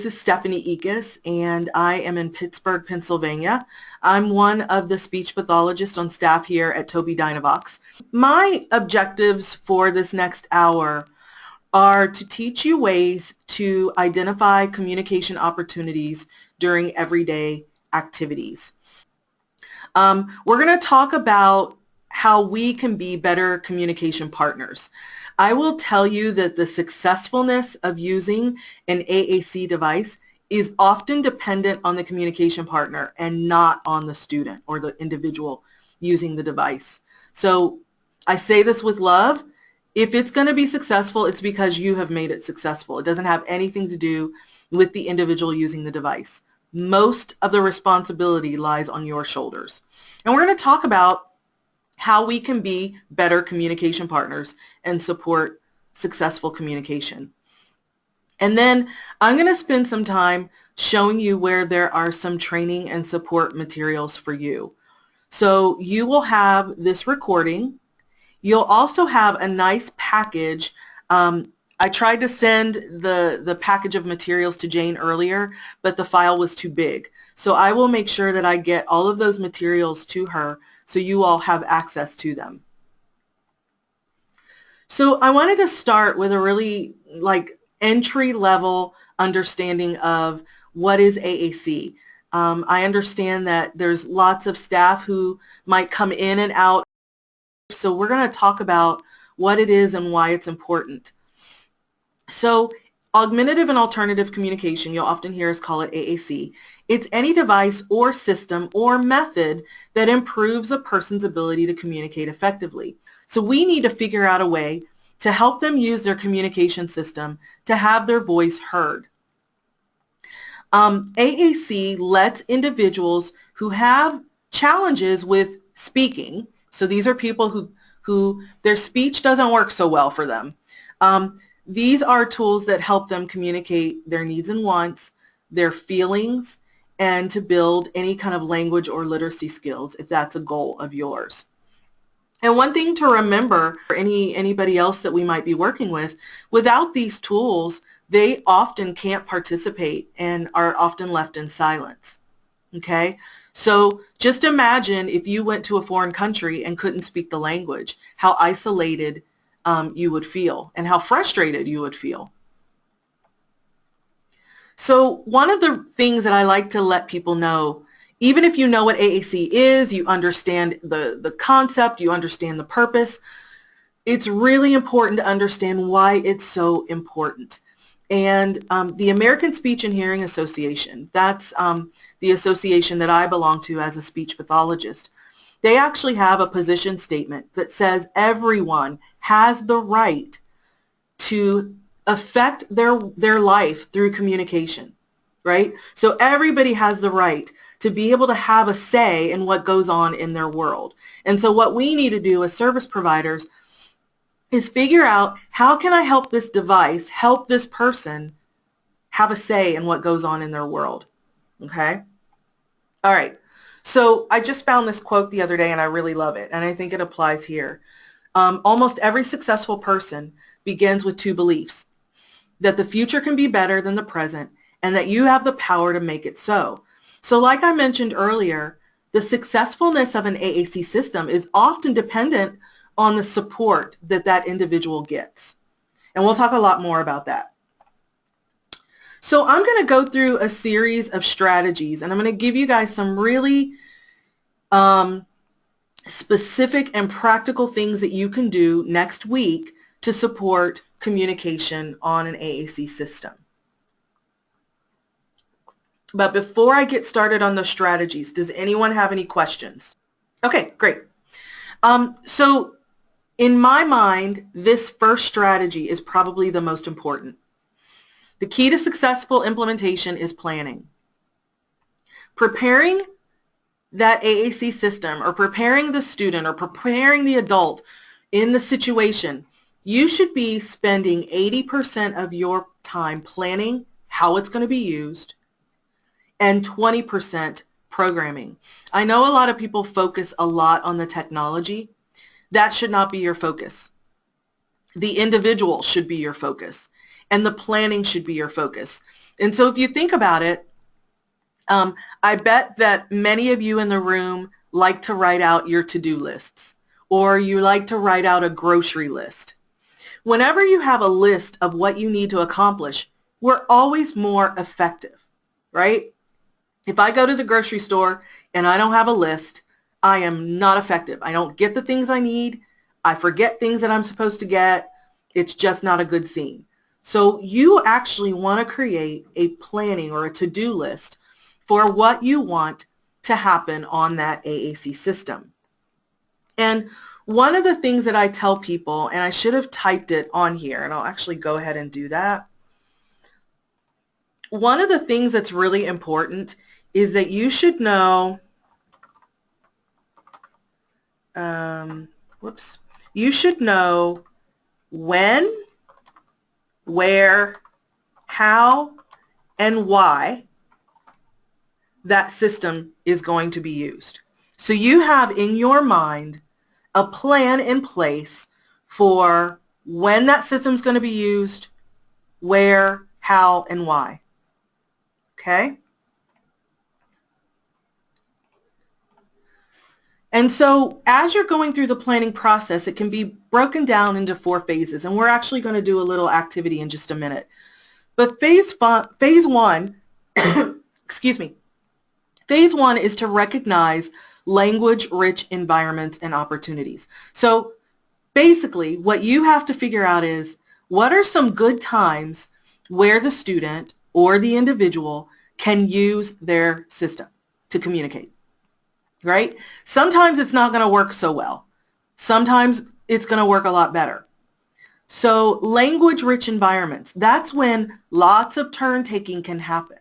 This is Stephanie Ekis, and I am in Pittsburgh, Pennsylvania. I'm one of the speech pathologists on staff here at Tobii Dynavox. My objectives for this next hour are to teach you ways to identify communication opportunities during everyday activities. We're going to talk about how we can be better communication partners. I will tell you that the successfulness of using an AAC device is often dependent on the communication partner and not on the student or the individual using the device. So I say this with love. If it's going to be successful, it's because you have made it successful. It doesn't have anything to do with the individual using the device. Most of the responsibility lies on your shoulders. And we're going to talk about how we can be better communication partners and support successful communication. And then I'm going to spend some time showing you where there are some training and support materials for you. So you will have this recording. You'll also have a nice package. I tried to send the package of materials to Jane earlier, but the file was too big. So I will make sure that I get all of those materials to her so you all have access to them. So I wanted to start with a really entry-level understanding of what is AAC. I understand that there's lots of staff who might come in and out, so we're going to talk about what it is and why it's important. So augmentative and alternative communication, you'll often hear us call it AAC. It's any device or system or method that improves a person's ability to communicate effectively. So we need to figure out a way to help them use their communication system to have their voice heard. AAC lets individuals who have challenges with speaking, so these are people who their speech doesn't work so well for them. These are tools that help them communicate their needs and wants, their feelings, and to build any kind of language or literacy skills if that's a goal of yours. And one thing to remember for anybody else that we might be working with, without these tools, they often can't participate and are often left in silence. Okay? So just imagine if you went to a foreign country and couldn't speak the language, how isolated you would feel and how frustrated you would feel. So one of the things that I like to let people know, even if you know what AAC is, you understand the concept, you understand the purpose, it's really important to understand why it's so important. And the American Speech and Hearing Association, that's the association that I belong to as a speech pathologist, they actually have a position statement that says everyone has the right to affect their life through communication, right? So everybody has the right to be able to have a say in what goes on in their world. And so what we need to do as service providers is figure out, how can I help this device, help this person have a say in what goes on in their world, okay? All right, so I just found this quote the other day and I really love it, and I think it applies here. Almost every successful person begins with two beliefs: that the future can be better than the present, and that you have the power to make it so. So like I mentioned earlier, the successfulness of an AAC system is often dependent on the support that that individual gets. And we'll talk a lot more about that. So I'm going to go through a series of strategies, and I'm going to give you guys some really specific and practical things that you can do next week to support communication on an AAC system. But before I get started on the strategies, does anyone have any questions? Okay, great. So in my mind, this first strategy is probably the most important. The key to successful implementation is planning. Preparing that AAC system, or preparing the student, or preparing the adult in the situation, you should be spending 80% of your time planning how it's going to be used and 20% programming. I know a lot of people focus a lot on the technology. That should not be your focus. The individual should be your focus, and the planning should be your focus. And so if you think about it, I bet that many of you in the room like to write out your to-do lists, or you like to write out a grocery list. Whenever you have a list of what you need to accomplish, we're always more effective, right? If I go to the grocery store and I don't have a list, I am not effective. I don't get the things I need. I forget things that I'm supposed to get. It's just not a good scene. So you actually want to create a planning or a to-do list for what you want to happen on that AAC system. And one of the things that I tell people, and I should have typed it on here, and I'll actually go ahead and do that. One of the things that's really important is that you should know, you should know when, where, how, and why that system is going to be used. So you have in your mind a plan in place for when that system is going to be used, where, how, and why. Okay? And so as you're going through the planning process, it can be broken down into 4 phases, and we're actually going to do a little activity in just a minute. But phase 1, excuse me, phase 1 is to recognize language-rich environments and opportunities. So basically, what you have to figure out is, what are some good times where the student or the individual can use their system to communicate, right? Sometimes it's not going to work so well. Sometimes it's going to work a lot better. So language-rich environments, that's when lots of turn-taking can happen.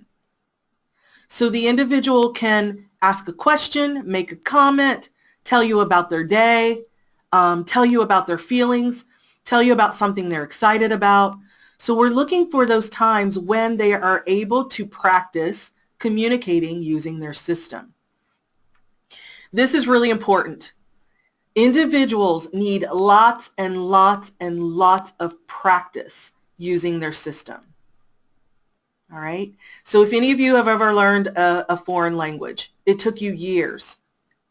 So the individual can ask a question, make a comment, tell you about their day, tell you about their feelings, tell you about something they're excited about. So we're looking for those times when they are able to practice communicating using their system. This is really important. Individuals need lots and lots and lots of practice using their system. All right? So if any of you have ever learned a foreign language, it took you years,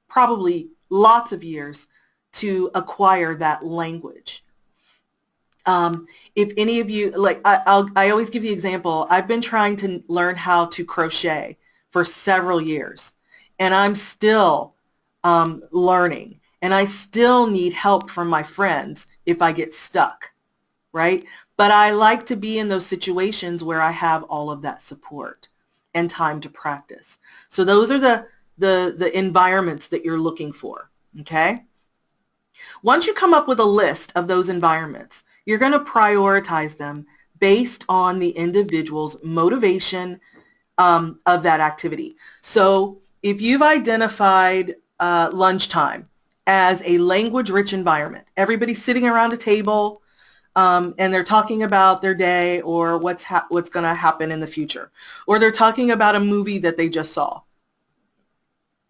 probably lots of years, to acquire that language. If any of you, like I always give the example, I've been trying to learn how to crochet for several years, and I'm still learning, and I still need help from my friends if I get stuck, right? But I like to be in those situations where I have all of that support and time to practice. So those are the environments that you're looking for, okay? Once you come up with a list of those environments, you're going to prioritize them based on the individual's motivation of that activity. So if you've identified lunchtime as a language-rich environment, everybody's sitting around a table, and they're talking about their day or what's going to happen in the future, or they're talking about a movie that they just saw.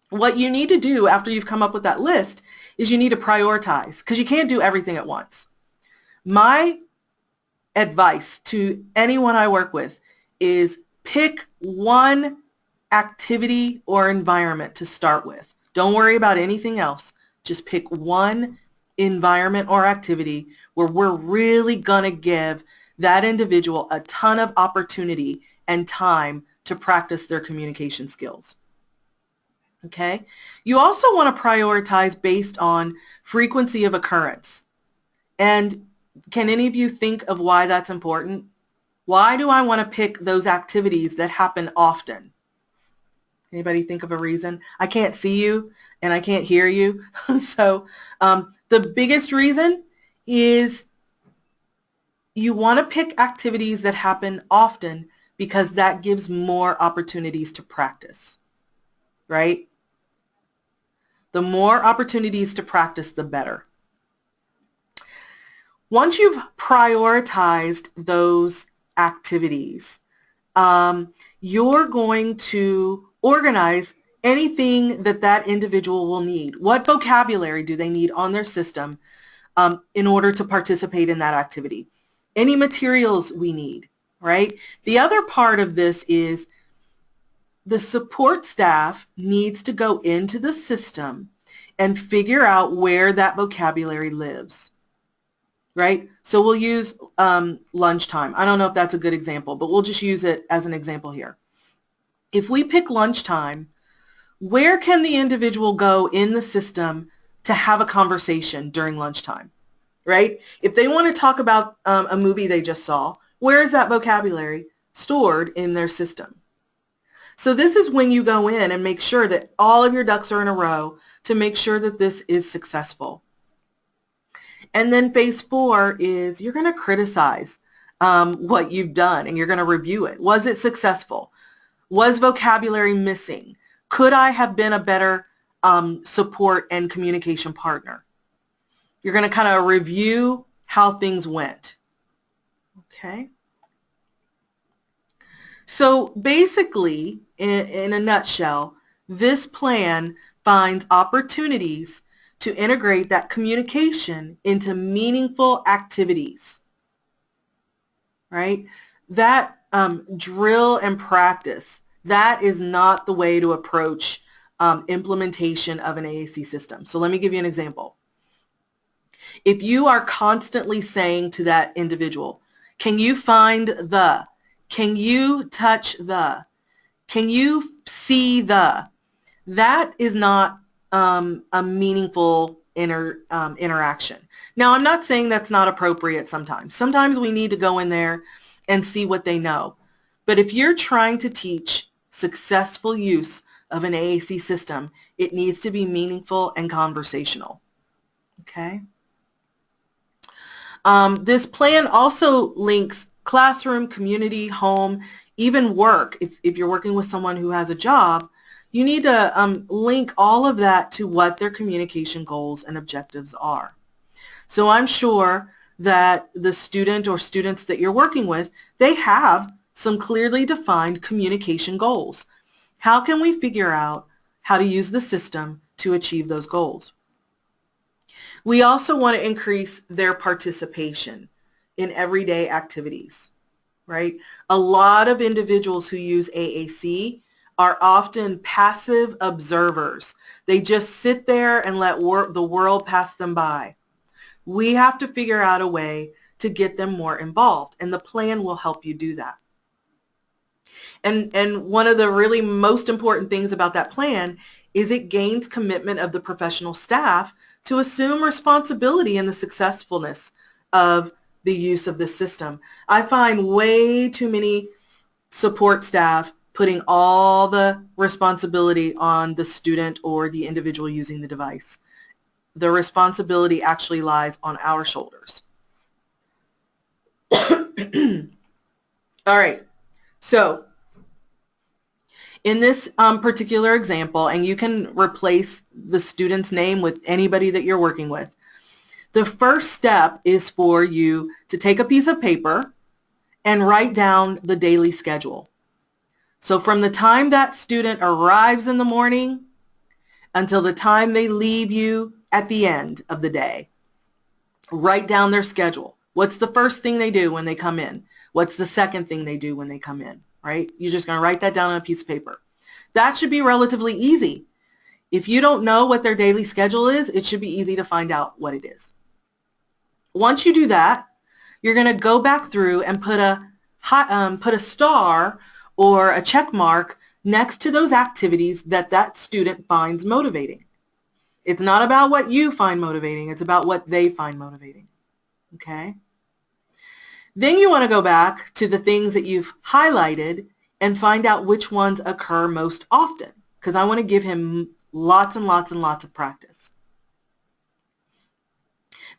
What you need to do after you've come up with that list is you need to prioritize, because you can't do everything at once. My advice to anyone I work with is pick one activity or environment to start with. Don't worry about anything else. Just pick one environment or activity where we're really going to give that individual a ton of opportunity and time to practice their communication skills. Okay? You also want to prioritize based on frequency of occurrence. And can any of you think of why that's important? Why do I want to pick those activities that happen often? Anybody think of a reason? I can't see you and I can't hear you. So the biggest reason is you want to pick activities that happen often because that gives more opportunities to practice, right? The more opportunities to practice, the better. Once you've prioritized those activities, you're going to organize anything that that individual will need. What vocabulary do they need on their system in order to participate in that activity? Any materials we need. right? The other part of this is the support staff needs to go into the system and figure out where that vocabulary lives, right? So we'll use lunchtime. I don't know if that's a good example, but we'll just use it as an example here. If we pick lunchtime, where can the individual go in the system to have a conversation during lunchtime, right? If they want to talk about a movie they just saw, where is that vocabulary stored in their system? So this is when you go in and make sure that all of your ducks are in a row to make sure that this is successful. And then phase 4 is you're going to criticize what you've done, and you're going to review it. Was it successful? Was vocabulary missing? Could I have been a better support and communication partner? You're going to kind of review how things went. Okay. So basically, in a nutshell, this plan finds opportunities to integrate that communication into meaningful activities, right? That drill and practice, that is not the way to approach implementation of an AAC system. So let me give you an example. If you are constantly saying to that individual, can you find the, can you touch the, can you see the, that is not a meaningful interaction. Now, I'm not saying that's not appropriate sometimes. Sometimes we need to go in there and see what they know. But if you're trying to teach successful use of an AAC system, it needs to be meaningful and conversational. Okay? This plan also links classroom, community, home, even work. If you're working with someone who has a job, you need to link all of that to what their communication goals and objectives are. So I'm sure that the student or students that you're working with, they have some clearly defined communication goals. How can we figure out how to use the system to achieve those goals? We also want to increase their participation in everyday activities, right? A lot of individuals who use AAC are often passive observers. They just sit there and let the world pass them by. We have to figure out a way to get them more involved, and the plan will help you do that. And one of the really most important things about that plan is it gains commitment of the professional staff to assume responsibility in the successfulness of the use of this system. I find way too many support staff putting all the responsibility on the student or the individual using the device. The responsibility actually lies on our shoulders. All right, so in this particular example, and you can replace the student's name with anybody that you're working with, the first step is for you to take a piece of paper and write down the daily schedule. So from the time that student arrives in the morning until the time they leave you at the end of the day, write down their schedule. What's the first thing they do when they come in? What's the second thing they do when they come in, right? You're just going to write that down on a piece of paper. That should be relatively easy. If you don't know what their daily schedule is, it should be easy to find out what it is. Once you do that, you're going to go back through and put a star or a check mark next to those activities that student finds motivating. It's not about what you find motivating, it's about what they find motivating. Okay? Then you want to go back to the things that you've highlighted and find out which ones occur most often, because I want to give him lots and lots and lots of practice.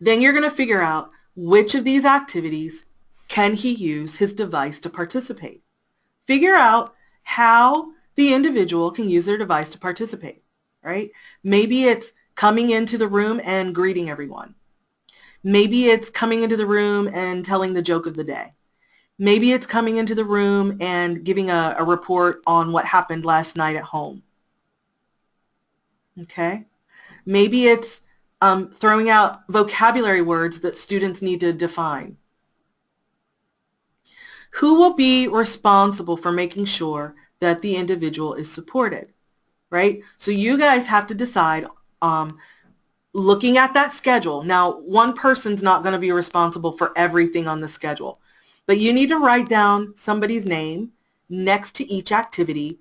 Then you're going to figure out which of these activities can he use his device to participate. Figure out how the individual can use their device to participate, right? Maybe it's coming into the room and greeting everyone. Maybe it's coming into the room and telling the joke of the day. Maybe it's coming into the room and giving a report on what happened last night at home. Okay? Maybe it's throwing out vocabulary words that students need to define. Who will be responsible for making sure that the individual is supported, right? So you guys have to decide, looking at that schedule. Now, one person's not going to be responsible for everything on the schedule, but you need to write down somebody's name next to each activity,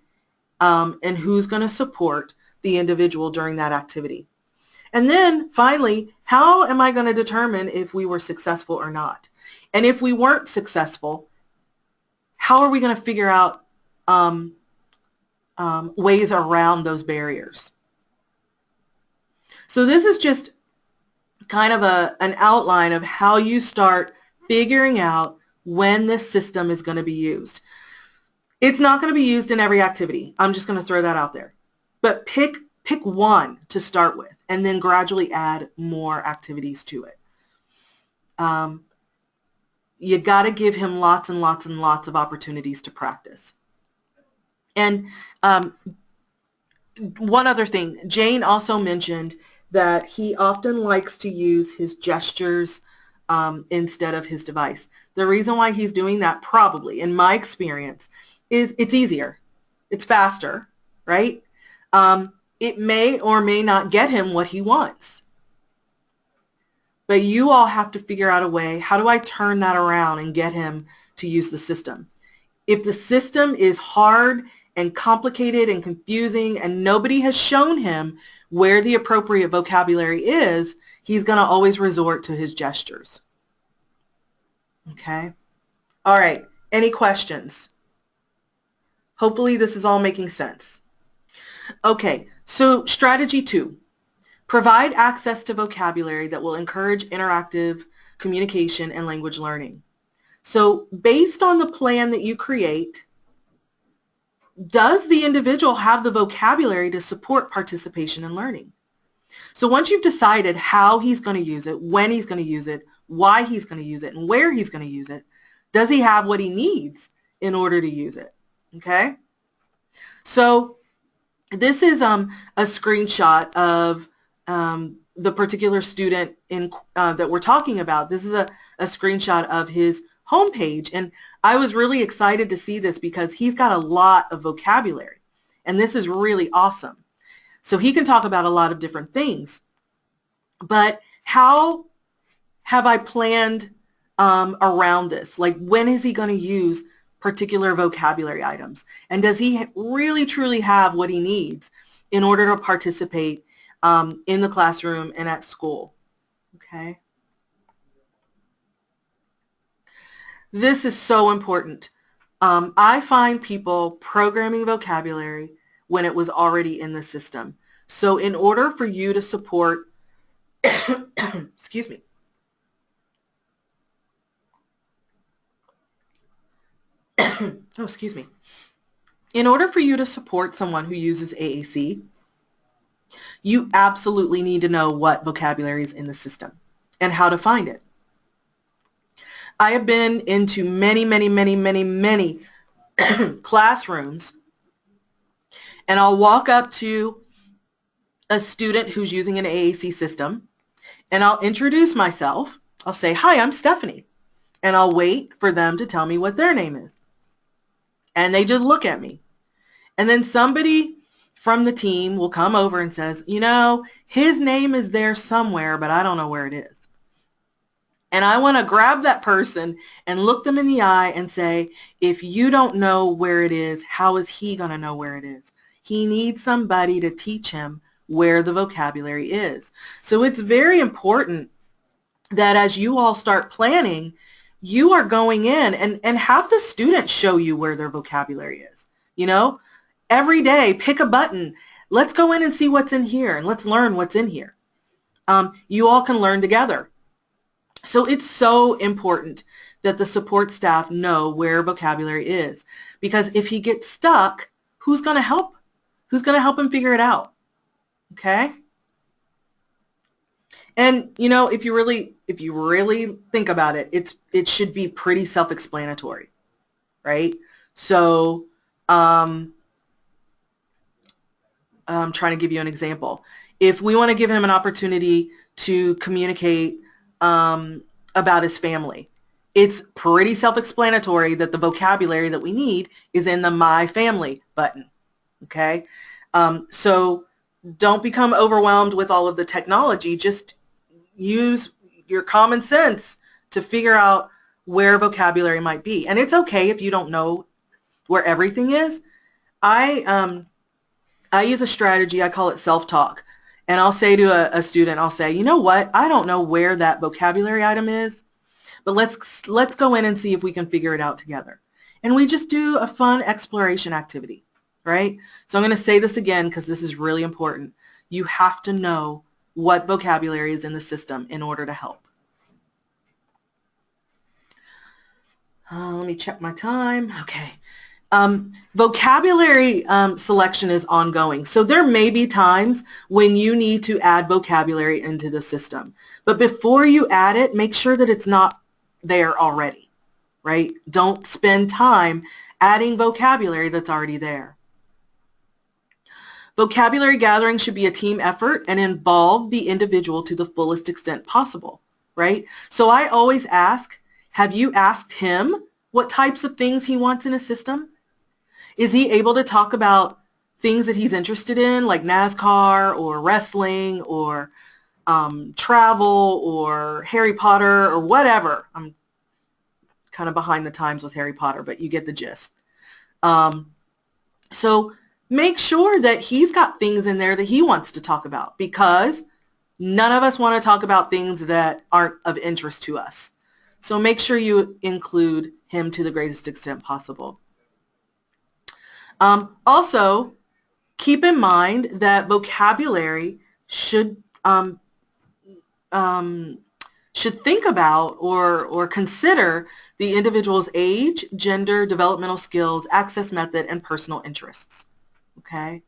and who's going to support the individual during that activity. And then finally, how am I going to determine if we were successful or not? And if we weren't successful, how are we going to figure out ways around those barriers? So this is just kind of an outline of how you start figuring out when this system is going to be used. It's not going to be used in every activity. I'm just going to throw that out there. But pick one to start with, and then gradually add more activities to it. You got to give him lots and lots and lots of opportunities to practice. And one other thing, Jane also mentioned that he often likes to use his gestures instead of his device. The reason why he's doing that, probably, in my experience, is it's easier. It's faster, right? It may or may not get him what he wants. But you all have to figure out a way, how do I turn that around and get him to use the system? If the system is hard and complicated and confusing and nobody has shown him where the appropriate vocabulary is, he's going to always resort to his gestures. Okay? All right. Any questions? Hopefully this is all making sense. Okay, so strategy 2. Provide access to vocabulary that will encourage interactive communication and language learning. So based on the plan that you create, does the individual have the vocabulary to support participation in learning? So once you've decided how he's going to use it, when he's going to use it, why he's going to use it, and where he's going to use it, does he have what he needs in order to use it? Okay? So this is a screenshot of the particular student that we're talking about. This is a screenshot of his homepage, and I was really excited to see this because he's got a lot of vocabulary, and this is really awesome. So he can talk about a lot of different things, but how have I planned around this? Like, when is he going to use particular vocabulary items? And does he really truly have what he needs in order to participate in the classroom and at school? Okay. This is so important. I find people programming vocabulary when it was already in the system. So in order for you to support, excuse me, oh, excuse me. In order for you to support someone who uses AAC, you absolutely need to know what vocabulary is in the system and how to find it. I have been into many, many, many, many, many classrooms, and I'll walk up to a student who's using an AAC system, and I'll introduce myself. I'll say, "Hi, I'm Stephanie," and I'll wait for them to tell me what their name is. And they just look at me. And then somebody from the team will come over and says, "You know, his name is there somewhere, but I don't know where it is." And I want to grab that person and look them in the eye and say, if you don't know where it is, how is he going to know where it is? He needs somebody to teach him where the vocabulary is. So it's very important that as you all start planning, you are going in and have the students show you where their vocabulary is. You know, every day, pick a button. Let's go in and see what's in here, and let's learn what's in here. You all can learn together. So it's so important that the support staff know where vocabulary is, because if he gets stuck, who's going to help? Who's going to help him figure it out? Okay? And you know, if you really think about it, it should be pretty self-explanatory, right? So I'm trying to give you an example. If we want to give him an opportunity to communicate about his family, It's pretty self-explanatory that the vocabulary that we need is in the My Family button, okay? So don't become overwhelmed with all of the technology. Just use your common sense to figure out where vocabulary might be. And it's okay if you don't know where everything is. I use a strategy, I call it self-talk. And I'll say to a student, I'll say, you know what, I don't know where that vocabulary item is, but let's go in and see if we can figure it out together. And we just do a fun exploration activity, right? So I'm going to say this again because this is really important. You have to know what vocabulary is in the system in order to help. Let me check my time. Okay. Vocabulary selection is ongoing. So there may be times when you need to add vocabulary into the system. But before you add it, make sure that it's not there already, right? Don't spend time adding vocabulary that's already there. Vocabulary gathering should be a team effort and involve the individual to the fullest extent possible, right? So I always ask, have you asked him what types of things he wants in a system? Is he able to talk about things that he's interested in, like NASCAR or wrestling or travel or Harry Potter or whatever? I'm kind of behind the times with Harry Potter, but you get the gist. So make sure that he's got things in there that he wants to talk about, because none of us want to talk about things that aren't of interest to us. So make sure you include him to the greatest extent possible. Also, keep in mind that vocabulary should think about or consider the individual's age, gender, developmental skills, access method, and personal interests. Okay?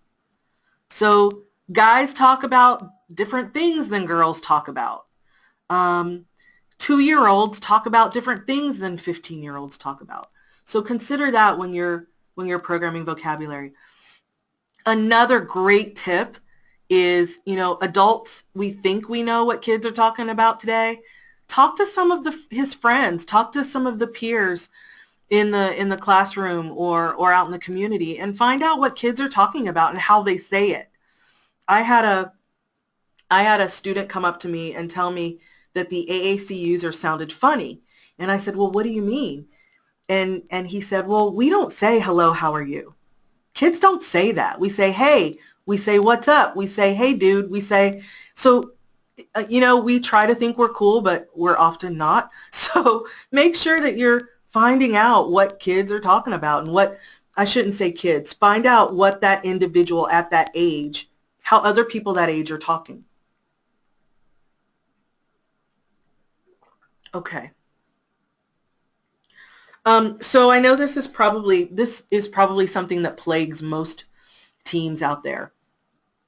So guys talk about different things than girls talk about. 2-year-olds talk about different things than 15-year-olds talk about. So consider that when you're programming vocabulary. Another great tip is, adults, we think we know what kids are talking about today. Talk to some of his friends, talk to some of the peers in the classroom or out in the community, and find out what kids are talking about and how they say it. I had a student come up to me and tell me that the AAC user sounded funny. And I said, well, what do you mean? And he said, well, we don't say, hello, how are you? Kids don't say that. We say, hey. We say, what's up? We say, hey, dude. We say, so, we try to think we're cool, but we're often not. So make sure that you're finding out what kids are talking about and what, I shouldn't say kids, find out what that individual at that age, how other people that age are talking. Okay. So I know this is probably something that plagues most teams out there.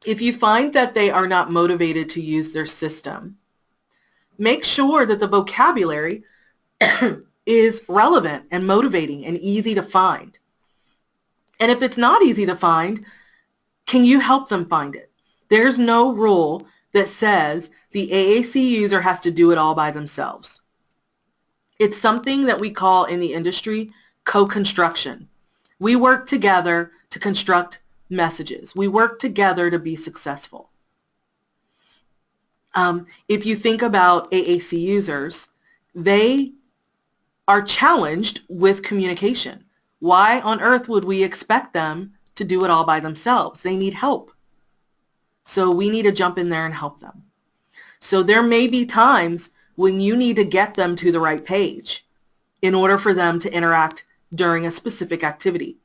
If you find that they are not motivated to use their system, make sure that the vocabulary is relevant and motivating and easy to find. And if it's not easy to find, can you help them find it? There's no rule that says the AAC user has to do it all by themselves. It's something that we call in the industry co-construction. We work together to construct messages. We work together to be successful. If you think about AAC users, they are challenged with communication. Why on earth would we expect them to do it all by themselves? They need help. So we need to jump in there and help them. So there may be times when you need to get them to the right page in order for them to interact during a specific activity.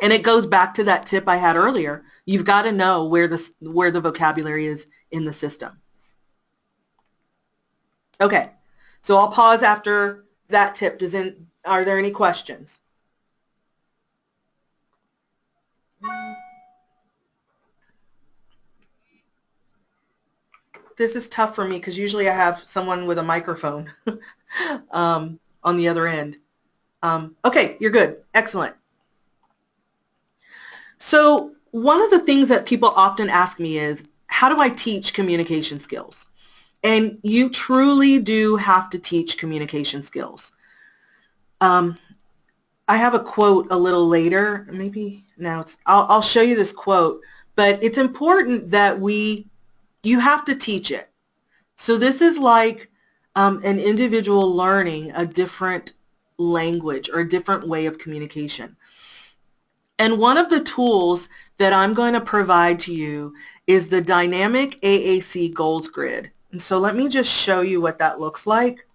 And it goes back to that tip I had earlier. You've got to know where the vocabulary is in the system. Okay, so I'll pause after that tip. Are there any questions? This is tough for me because usually I have someone with a microphone on the other end. Okay, you're good. Excellent. So one of the things that people often ask me is, how do I teach communication skills? And you truly do have to teach communication skills. I have a quote a little later. Maybe now I'll show you this quote, but it's important that you have to teach it. So this is like an individual learning a different language or a different way of communication. And one of the tools that I'm going to provide to you is the dynamic AAC goals grid. And so let me just show you what that looks like.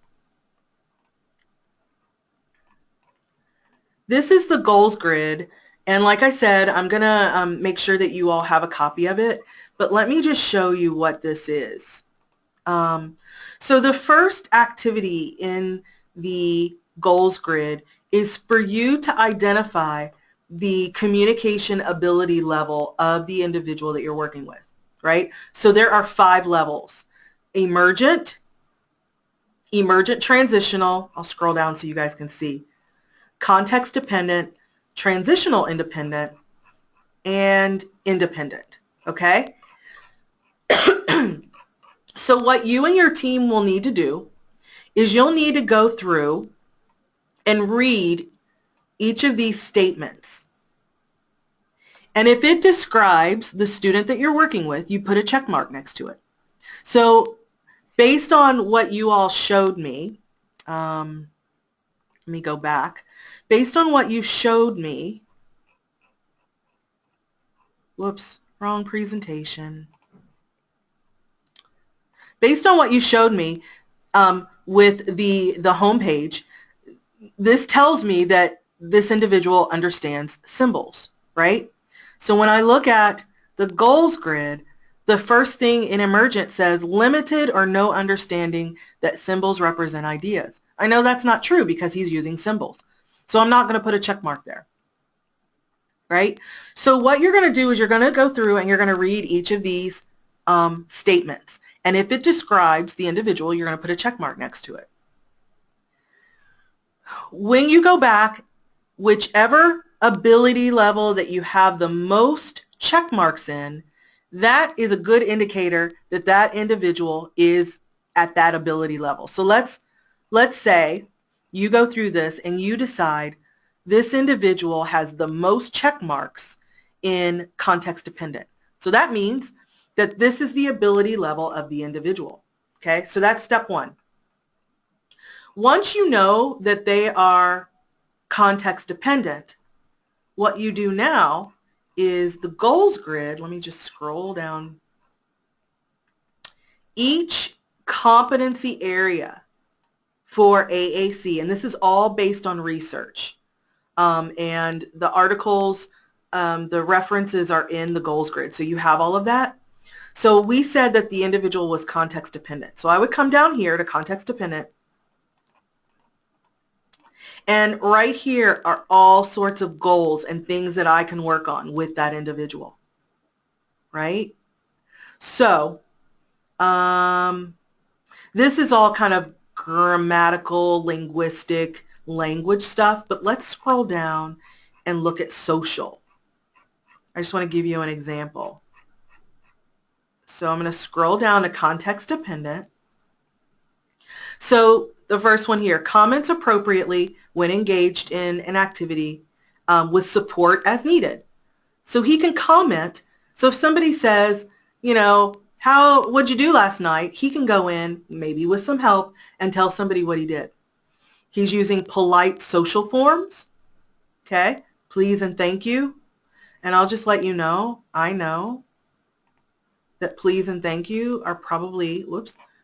This is the goals grid. And like I said, I'm going to make sure that you all have a copy of it. But let me just show you what this is. So the first activity in the goals grid is for you to identify the communication ability level of the individual that you're working with, right? So there are 5 levels: emergent, emergent transitional, I'll scroll down so you guys can see, context dependent, transitional independent, and independent, okay? So what you and your team will need to do is you'll need to go through and read each of these statements. And if it describes the student that you're working with, you put a check mark next to it. So based on what you all showed me, let me go back. Based on what you showed me, whoops, wrong presentation. Based on what you showed me with the home page, this tells me that this individual understands symbols, right? So when I look at the goals grid, the first thing in emergent says limited or no understanding that symbols represent ideas. I know that's not true because he's using symbols. So I'm not going to put a check mark there, right? So what you're going to do is you're going to go through and you're going to read each of these statements. And if it describes the individual, you're going to put a check mark next to it. When you go back, whichever ability level that you have the most check marks in, that is a good indicator that that individual is at that ability level. So let's say you go through this and you decide this individual has the most check marks in context dependent. So that means that this is the ability level of the individual. Okay, so that's step 1. Once you know that they are context dependent, what you do now is the goals grid. Let me just scroll down. Each competency area for AAC, and this is all based on research, and the articles, the references are in the goals grid, so you have all of that. So we said that the individual was context dependent. So I would come down here to context dependent, and right here are all sorts of goals and things that I can work on with that individual, right? So this is all kind of grammatical, linguistic, language stuff, but let's scroll down and look at social. I just want to give you an example. So I'm going to scroll down to context dependent. So the first one here, comments appropriately when engaged in an activity with support as needed. So he can comment. So if somebody says, you know, what'd you do last night? He can go in, maybe with some help, and tell somebody what he did. He's using polite social forms, okay? Please and thank you. And I'll just let you know, I know that please and thank you are probably,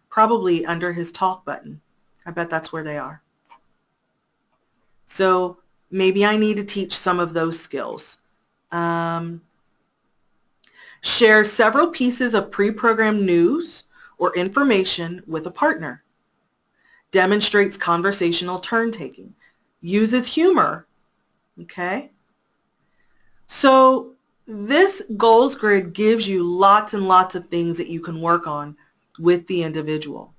probably under his talk button. I bet that's where they are. So maybe I need to teach some of those skills. Share several pieces of pre-programmed news or information with a partner. Demonstrates conversational turn-taking. Uses humor. Okay? So this goals grid gives you lots and lots of things that you can work on with the individual.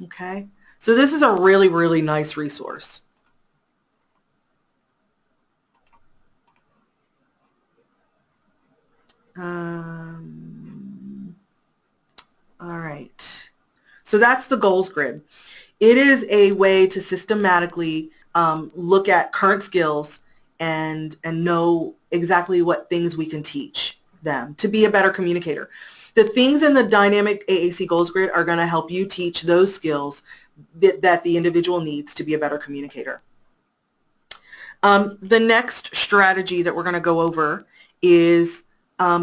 Okay? So this is a really, really nice resource. All right. So that's the goals grid. It is a way to systematically look at current skills and know exactly what things we can teach them to be a better communicator. The things in the dynamic AAC goals grid are going to help you teach those skills that the individual needs to be a better communicator. The next strategy that we're going to go over is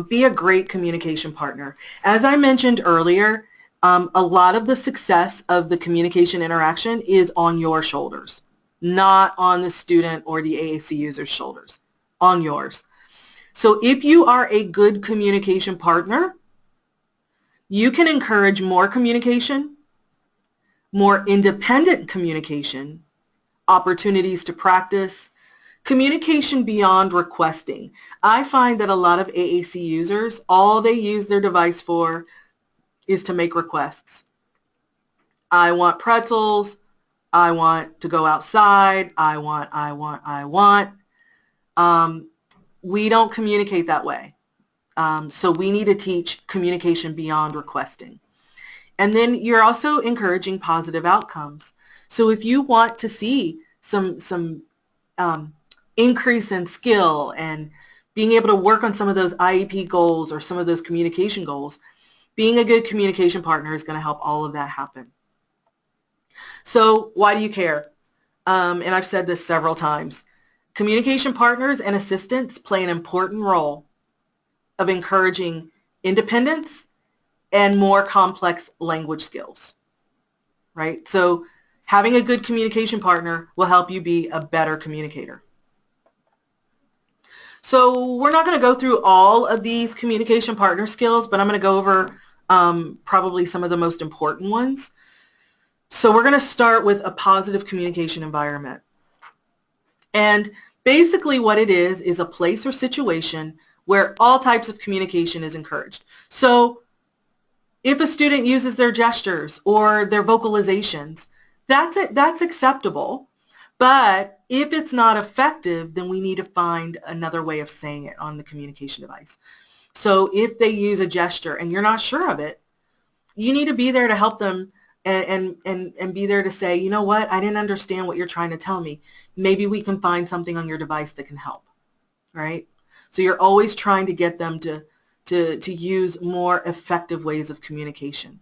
be a great communication partner. As I mentioned earlier, a lot of the success of the communication interaction is on your shoulders, not on the student or the AAC user's shoulders, on yours. So if you are a good communication partner, you can encourage more communication, more independent communication, opportunities to practice, communication beyond requesting. I find that a lot of AAC users, all they use their device for is to make requests. I want pretzels. I want to go outside. I want. We don't communicate that way. So we need to teach communication beyond requesting. And then you're also encouraging positive outcomes. So if you want to see some increase in skill and being able to work on some of those IEP goals or some of those communication goals, being a good communication partner is going to help all of that happen. So why do you care? And I've said this several times. Communication partners and assistants play an important role of encouraging independence and more complex language skills, right? So having a good communication partner will help you be a better communicator. So we're not going to go through all of these communication partner skills, but I'm going to go over probably some of the most important ones. So we're going to start with a positive communication environment. And basically what it is a place or situation where all types of communication is encouraged. So if a student uses their gestures or their vocalizations, that's acceptable. But if it's not effective, then we need to find another way of saying it on the communication device. So if they use a gesture and you're not sure of it, you need to be there to help them and be there to say, you know what, I didn't understand what you're trying to tell me. Maybe we can find something on your device that can help, right? So you're always trying to get them to use more effective ways of communication.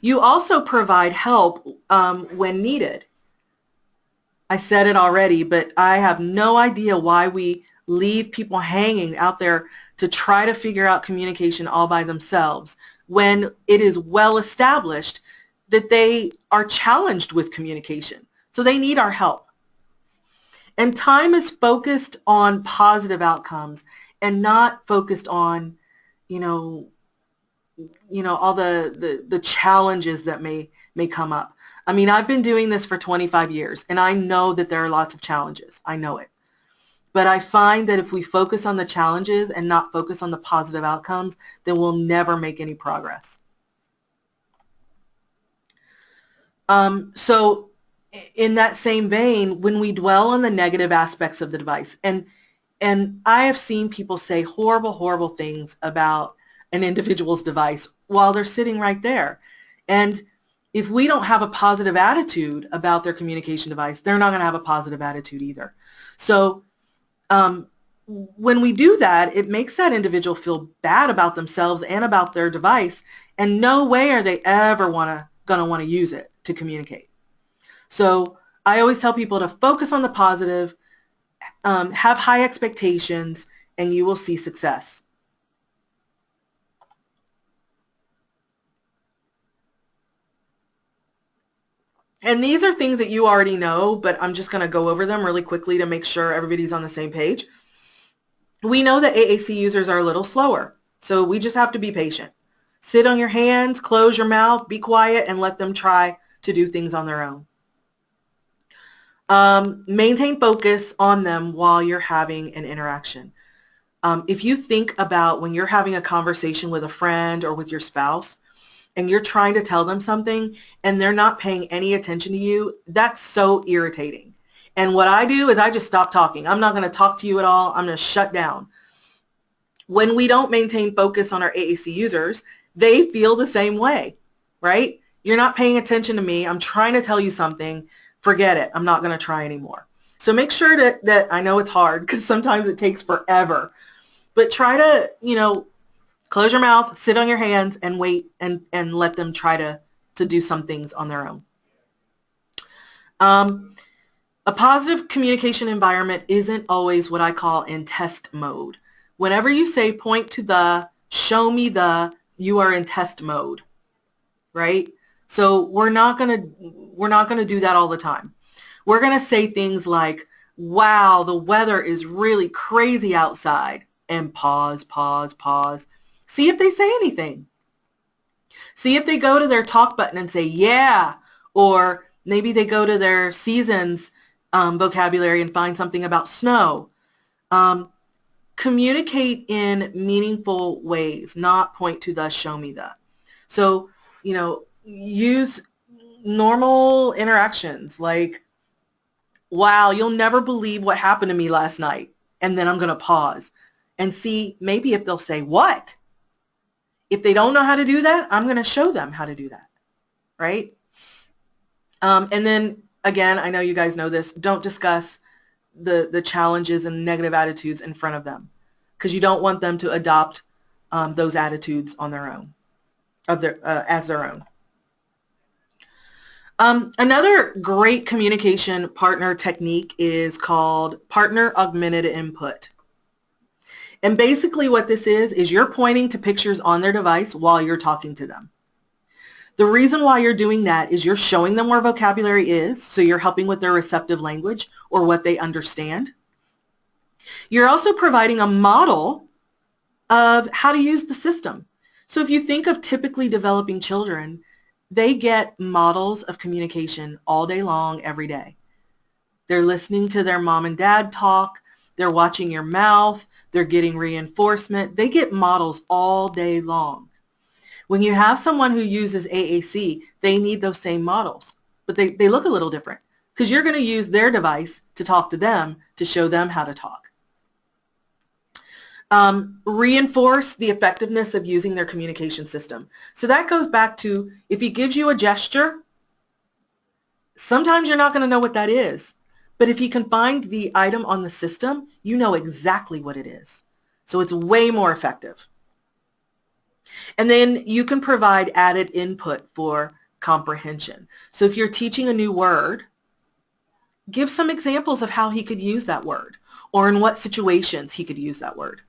You also provide help when needed. I said it already, but I have no idea why we leave people hanging out there to try to figure out communication all by themselves when it is well established that they are challenged with communication. So they need our help. And time is focused on positive outcomes and not focused on, all the challenges that may come up. I mean, I've been doing this for 25 years, and I know that there are lots of challenges. I know it. But I find that if we focus on the challenges and not focus on the positive outcomes, then we'll never make any progress. So in that same vein, when we dwell on the negative aspects of the device, and I have seen people say horrible, horrible things about an individual's device while they're sitting right there. And if we don't have a positive attitude about their communication device, they're not going to have a positive attitude either. So when we do that, it makes that individual feel bad about themselves and about their device, and no way are they ever going to want to use it to communicate. So I always tell people to focus on the positive, have high expectations, and you will see success. And these are things that you already know, but I'm just going to go over them really quickly to make sure everybody's on the same page. We know that AAC users are a little slower, so we just have to be patient. Sit on your hands, close your mouth, be quiet, and let them try to do things on their own. Maintain focus on them while you're having an interaction. If you think about when you're having a conversation with a friend or with your spouse, and you're trying to tell them something and they're not paying any attention to you, that's so irritating. And what I do is I just stop talking. I'm not going to talk to you at all. I'm going to shut down. When we don't maintain focus on our AAC users, they feel the same way, right? You're not paying attention to me. I'm trying to tell you something. Forget it. I'm not going to try anymore. So make sure that I know it's hard because sometimes it takes forever, but try to, close your mouth, sit on your hands, and wait and let them try to do some things on their own. A positive communication environment isn't always what I call in test mode. Whenever you say point to the, show me the, you are in test mode, right? So we're not going to do that all the time. We're going to say things like, wow, the weather is really crazy outside, and pause, pause, pause. See if they say anything. See if they go to their talk button and say, yeah, or maybe they go to their seasons vocabulary and find something about snow. Communicate in meaningful ways, not point to the, show me the. So, use normal interactions like, wow, you'll never believe what happened to me last night. And then I'm going to pause and see maybe if they'll say what. If they don't know how to do that, I'm going to show them how to do that, right? And then, again, I know you guys know this, don't discuss the challenges and negative attitudes in front of them because you don't want them to adopt those attitudes on their own, as their own. Another great communication partner technique is called partner augmented input. And basically what this is you're pointing to pictures on their device while you're talking to them. The reason why you're doing that is you're showing them where vocabulary is, so you're helping with their receptive language or what they understand. You're also providing a model of how to use the system. So if you think of typically developing children, they get models of communication all day long, every day. They're listening to their mom and dad talk. They're watching your mouth. They're getting reinforcement. They get models all day long. When you have someone who uses AAC, they need those same models, but they look a little different because you're going to use their device to talk to them to show them how to talk. Reinforce the effectiveness of using their communication system. So that goes back to if he gives you a gesture, sometimes you're not going to know what that is. But if you can find the item on the system, you know exactly what it is. So it's way more effective. And then you can provide added input for comprehension. So if you're teaching a new word, give some examples of how he could use that word or in what situations he could use that word.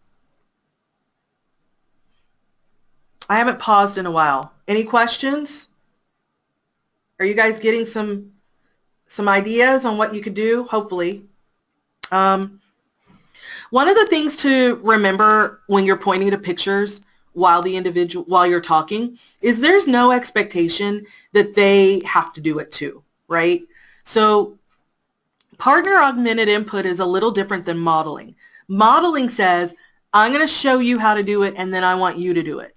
I haven't paused in a while. Any questions? Are you guys getting some ideas on what you could do? Hopefully. One of the things to remember when you're pointing to pictures while you're talking is there's no expectation that they have to do it too, right? So partner augmented input is a little different than modeling. Modeling says, I'm going to show you how to do it and then I want you to do it.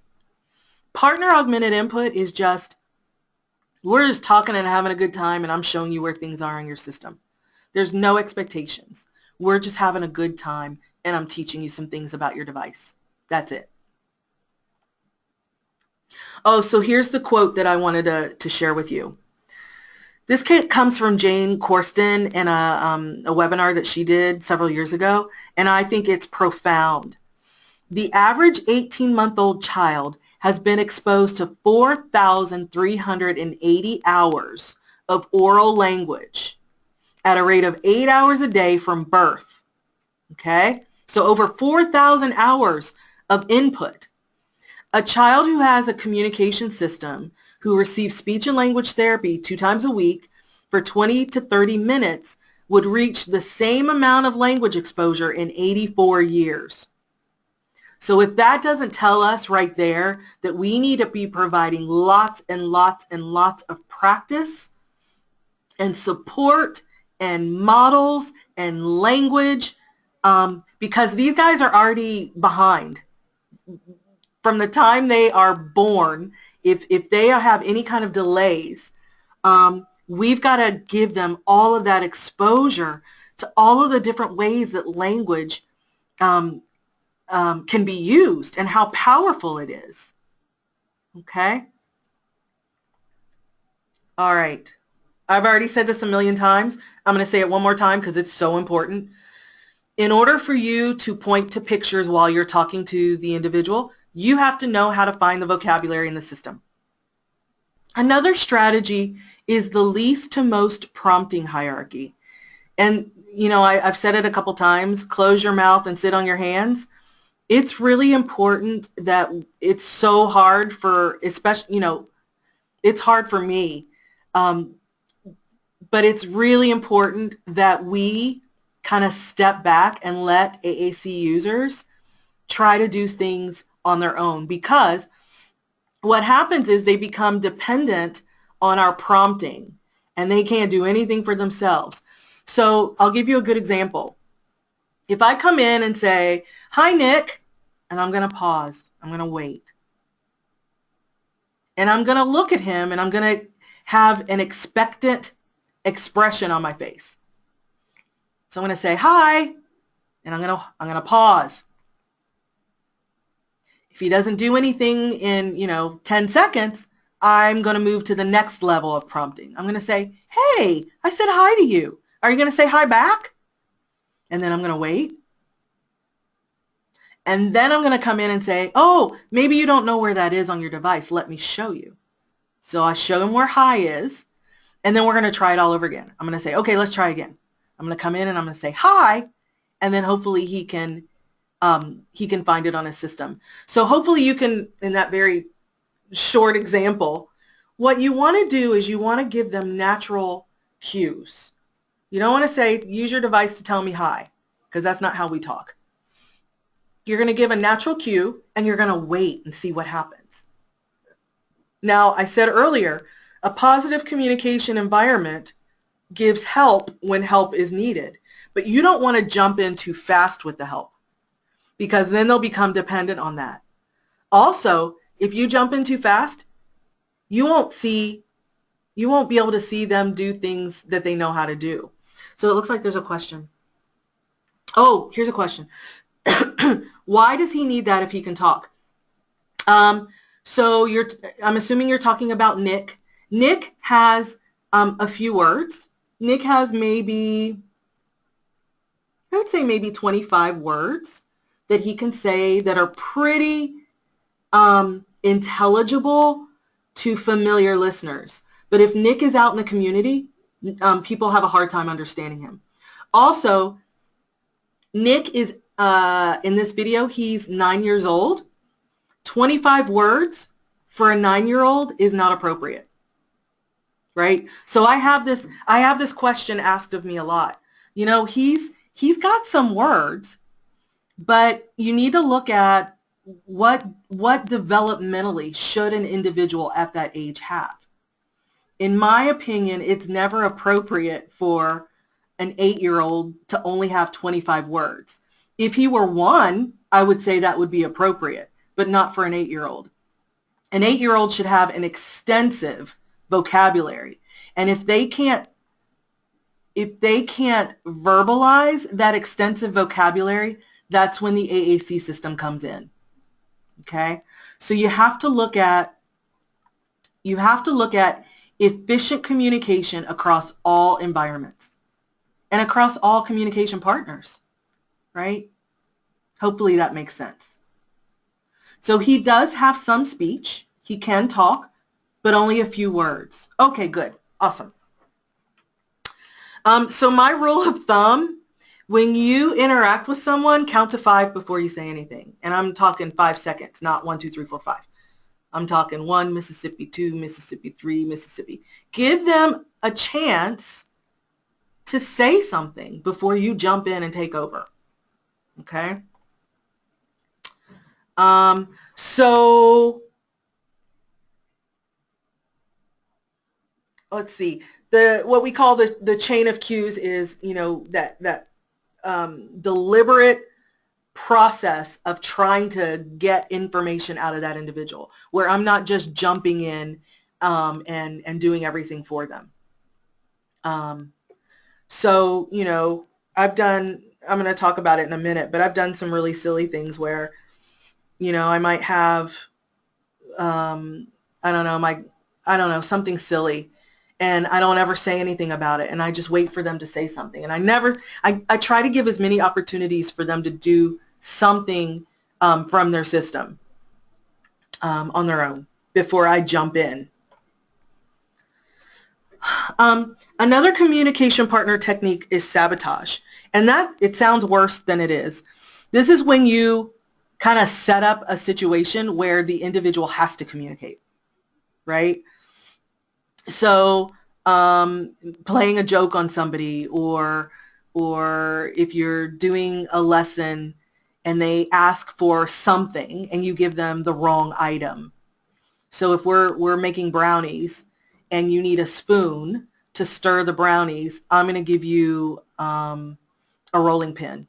Partner augmented input is just, we're just talking and having a good time and I'm showing you where things are in your system. There's no expectations. We're just having a good time and I'm teaching you some things about your device. That's it. Oh, so here's the quote that I wanted to share with you. This comes from Jane Corsten in a webinar that she did several years ago, and I think it's profound. The average 18-month-old child has been exposed to 4,380 hours of oral language at a rate of 8 hours a day from birth. Okay? So over 4,000 hours of input. A child who has a communication system who receives speech and language therapy 2 times a week for 20 to 30 minutes would reach the same amount of language exposure in 84 years. So if that doesn't tell us right there that we need to be providing lots and lots and lots of practice and support and models and language, because these guys are already behind. From the time they are born, if they have any kind of delays, we've got to give them all of that exposure to all of the different ways that language can be used and how powerful it is. Okay? All right. I've already said this a million times. I'm going to say it one more time because it's so important. In order for you to point to pictures while you're talking to the individual, you have to know how to find the vocabulary in the system. Another strategy is the least to most prompting hierarchy. And, you know, I've said it a couple times, close your mouth and sit on your hands. It's really important that it's so hard for, especially, you know, it's hard for me, but it's really important that we kind of step back and let AAC users try to do things on their own, because what happens is they become dependent on our prompting and they can't do anything for themselves. So I'll give you a good example. If I come in and say, "Hi, Nick," and I'm going to pause, I'm going to wait, and I'm going to look at him and I'm going to have an expectant expression on my face. So I'm going to say, "Hi," and I'm going to pause. If he doesn't do anything in, 10 seconds, I'm going to move to the next level of prompting. I'm going to say, "Hey, I said hi to you. Are you going to say hi back?" And then I'm going to wait. And then I'm going to come in and say, "Oh, maybe you don't know where that is on your device. Let me show you." So I show him where hi is, and then we're going to try it all over again. I'm going to say, "Okay, let's try again." I'm going to come in and I'm going to say hi, and then hopefully he can find it on his system. So hopefully you can, in that very short example, what you want to do is you want to give them natural cues. You don't want to say, "Use your device to tell me hi," because that's not how we talk. You're going to give a natural cue and you're going to wait and see what happens. Now, I said earlier, a positive communication environment gives help when help is needed, but you don't want to jump in too fast with the help, because then they'll become dependent on that. Also, if you jump in too fast, you won't be able to see them do things that they know how to do. So it looks like there's a question. Oh, here's a question. Why does he need that if he can talk? So I'm assuming you're talking about Nick. Nick has a few words. Nick has I would say maybe 25 words that he can say that are pretty intelligible to familiar listeners. But if Nick is out in the community, people have a hard time understanding him. Also, Nick is, in this video, he's 9 years old. 25 words for a 9-year-old is not appropriate, right? So I have this question asked of me a lot. You know, he's got some words, but you need to look at what developmentally should an individual at that age have. In my opinion, it's never appropriate for an 8-year-old to only have 25 words. If he were 1, I would say that would be appropriate, but not for an 8-year-old. An 8-year-old should have an extensive vocabulary. And if they can't verbalize that extensive vocabulary, that's when the AAC system comes in. Okay? So you have to look at efficient communication across all environments and across all communication partners, right? Hopefully that makes sense. So he does have some speech. He can talk, but only a few words. Okay, good. Awesome. So my rule of thumb, when you interact with someone, count to 5 before you say anything. And I'm talking 5 seconds, not 1, 2, 3, 4, 5. I'm talking 1, Mississippi, 2, Mississippi, 3, Mississippi. Give them a chance to say something before you jump in and take over. Okay? So let's see. What we call the chain of cues is, that deliberate process of trying to get information out of that individual, where I'm not just jumping in and doing everything for them. So, I'm going to talk about it in a minute, but I've done some really silly things where, I might have, something silly. and I don't ever say anything about it, and I just wait for them to say something. And I try to give as many opportunities for them to do something from their system on their own before I jump in. Another communication partner technique is sabotage, and that, it sounds worse than it is. This is when you kind of set up a situation where the individual has to communicate, right? So playing a joke on somebody, or if you're doing a lesson and they ask for something and you give them the wrong item. So if we're making brownies and you need a spoon to stir the brownies, I'm going to give you a rolling pin.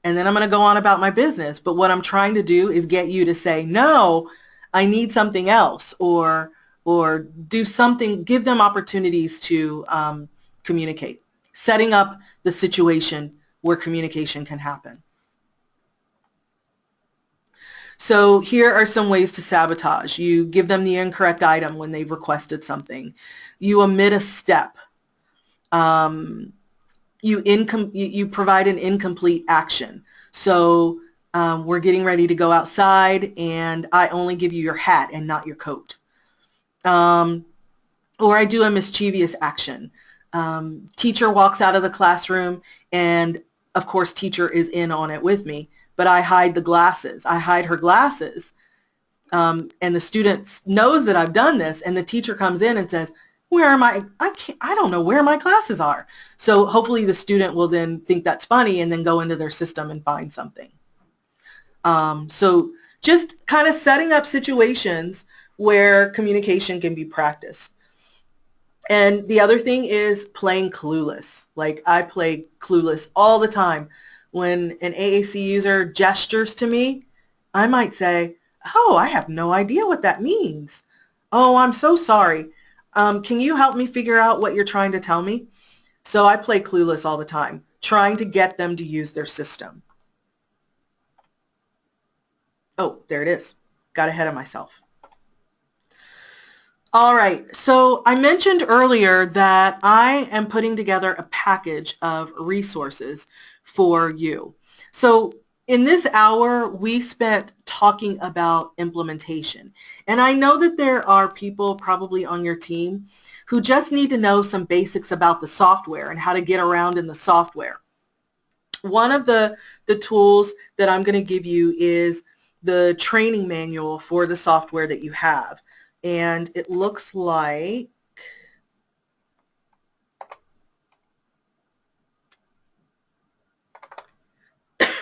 And then I'm going to go on about my business. But what I'm trying to do is get you to say, no, I need something else, or do something, give them opportunities to communicate, setting up the situation where communication can happen. So here are some ways to sabotage. You give them the incorrect item when they've requested something. You omit a step. You provide an incomplete action. So we're getting ready to go outside and I only give you your hat and not your coat. Or I do a mischievous action. Teacher walks out of the classroom and of course teacher is in on it with me, but I hide the glasses. I hide her glasses. And the student knows that I've done this, and the teacher comes in and says, where am I don't know where my glasses are. So hopefully the student will then think that's funny and then go into their system and find something. So just kind of setting up situations where communication can be practiced. And the other thing is playing clueless. Like I play clueless all the time. When an AAC user gestures to me, I might say, oh, I have no idea what that means. Oh, I'm so sorry. Can you help me figure out what you're trying to tell me? So I play clueless all the time, trying to get them to use their system. Oh, there it is. Got ahead of myself. All right, so I mentioned earlier that I am putting together a package of resources for you. So in this hour, we spent talking about implementation. And I know that there are people probably on your team who just need to know some basics about the software and how to get around in the software. One of the tools that I'm going to give you is the training manual for the software that you have. And it looks like,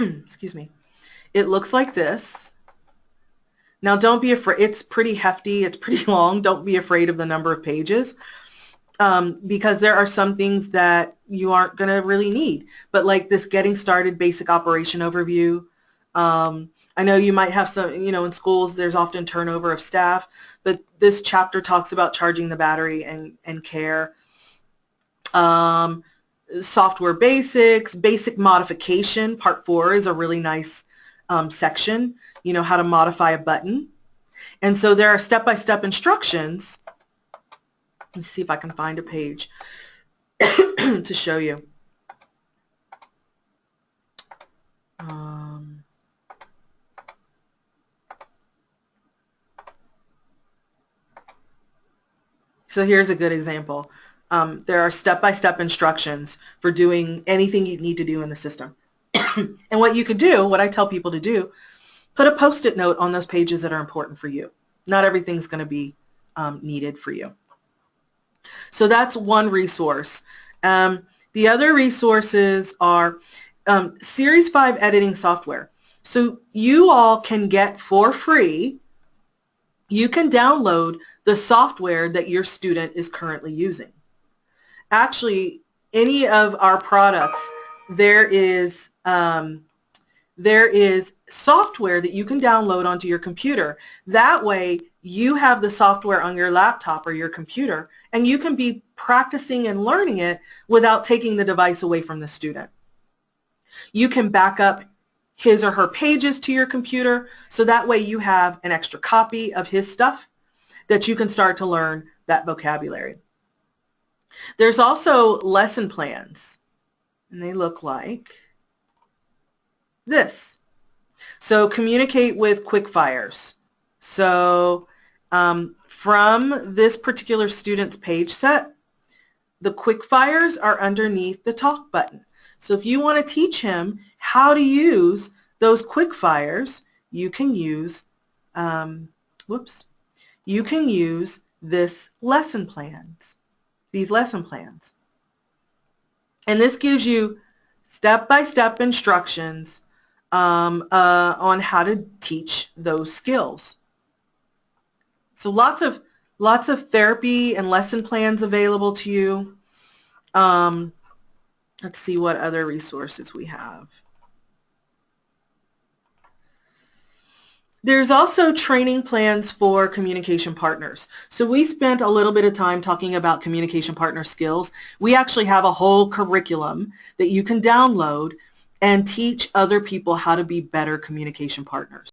excuse me, it looks like this. Now don't be afraid, it's pretty hefty, it's pretty long, don't be afraid of the number of pages because there are some things that you aren't going to really need. But like this getting started basic operation overview, I know you might have some, in schools there's often turnover of staff, but this chapter talks about charging the battery and care. Software basics, basic modification, part 4 is a really nice section, how to modify a button. And so there are step-by-step instructions. Let me see if I can find a page to show you. So here's a good example. There are step-by-step instructions for doing anything you need to do in the system. And what you could do, what I tell people to do, put a Post-it note on those pages that are important for you. Not everything's going to be needed for you. So that's one resource. The other resources are Series 5 editing software. So you all can get for free, you can download the software that your student is currently using. Actually, any of our products, there is software that you can download onto your computer. That way, you have the software on your laptop or your computer, and you can be practicing and learning it without taking the device away from the student. You can back up his or her pages to your computer, so that way you have an extra copy of his stuff that you can start to learn that vocabulary. There's also lesson plans, and they look like this. So communicate with quick fires. So from this particular student's page set, the quick fires are underneath the talk button. So if you want to teach him how to use those quick fires, you can use, you can use these lesson plans. And this gives you step-by-step instructions on how to teach those skills. So lots of therapy and lesson plans available to you. Let's see what other resources we have. There's also training plans for communication partners. So we spent a little bit of time talking about communication partner skills. We actually have a whole curriculum that you can download and teach other people how to be better communication partners.